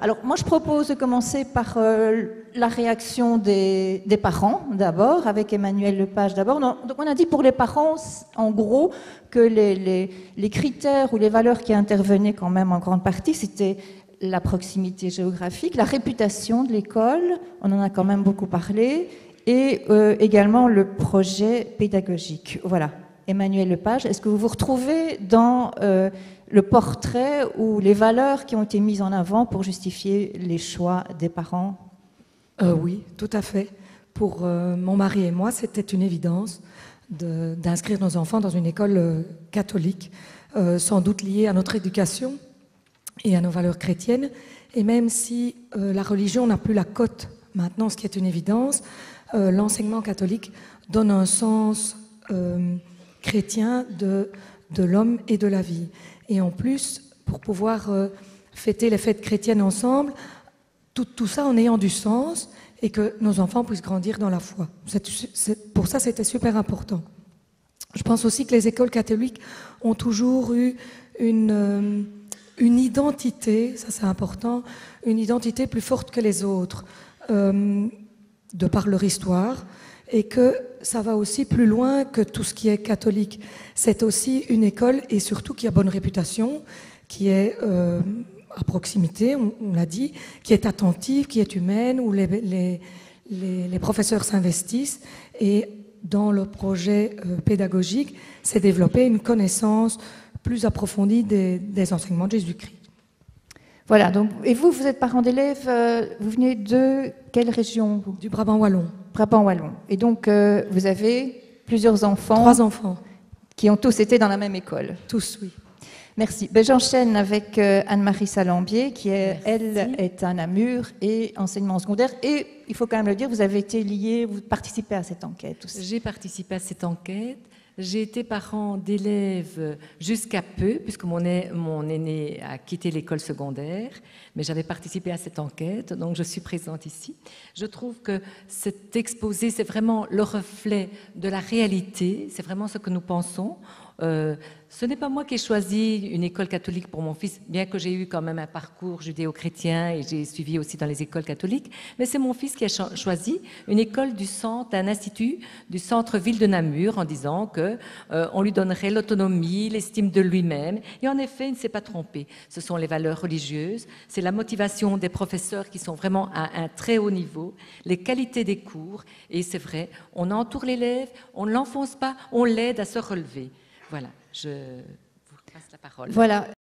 Alors, moi, je propose de commencer par la réaction des parents, d'abord, avec Emmanuel Lepage d'abord. Donc, on a dit pour les parents, en gros, que les critères ou les valeurs qui intervenaient quand même en grande partie, c'était la proximité géographique, la réputation de l'école, on en a quand même beaucoup parlé, et également le projet pédagogique. Voilà. Emmanuel Lepage, est-ce que vous vous retrouvez dans le portrait ou les valeurs qui ont été mises en avant pour justifier les choix des parents? Oui, tout à fait. Pour mon mari et moi, c'était une évidence d'inscrire nos enfants dans une école catholique, sans doute liée à notre éducation et à nos valeurs chrétiennes. Et même si la religion n'a plus la cote maintenant, ce qui est une évidence, l'enseignement catholique donne un sens chrétien de l'homme et de la vie. Et en plus, pour pouvoir fêter les fêtes chrétiennes ensemble, tout ça en ayant du sens et que nos enfants puissent grandir dans la foi. Pour ça, c'était super important. Je pense aussi que les écoles catholiques ont toujours eu une identité, ça c'est important, une identité plus forte que les autres, de par leur histoire, et que ça va aussi plus loin que tout ce qui est catholique. C'est aussi une école, et surtout qui a bonne réputation, qui est à proximité, on l'a dit, qui est attentive, qui est humaine, où les professeurs s'investissent, et dans le projet pédagogique, c'est développer une connaissance plus approfondie des enseignements de Jésus-Christ. Voilà, donc, et vous êtes parent d'élèves, vous venez de quelle région vous? Du Brabant wallon. Brabant wallon. Et donc, vous avez plusieurs enfants. 3 enfants. Qui ont tous été dans la même école. Tous, oui. Merci. Ben, j'enchaîne avec Anne-Marie Salambier, qui, elle, est à Namur et enseignement secondaire. Et, il faut quand même le dire, vous avez été liée, vous participez à cette enquête aussi. J'ai participé à cette enquête. J'ai été parent d'élèves jusqu'à peu, puisque mon aîné a quitté l'école secondaire, mais j'avais participé à cette enquête, donc je suis présente ici. Je trouve que cet exposé, c'est vraiment le reflet de la réalité, c'est vraiment ce que nous pensons. Ce n'est pas moi qui ai choisi une école catholique pour mon fils, bien que j'ai eu quand même un parcours judéo-chrétien et j'ai suivi aussi dans les écoles catholiques, mais c'est mon fils qui a choisi une école du centre, un institut du centre-ville de Namur, en disant que on lui donnerait l'autonomie, l'estime de lui-même. Et en effet, il ne s'est pas trompé. Ce sont les valeurs religieuses, c'est la motivation des professeurs qui sont vraiment à un très haut niveau, les qualités des cours, et c'est vrai, on entoure l'élève, on ne l'enfonce pas, on l'aide à se relever. Voilà, je vous passe la parole. Voilà.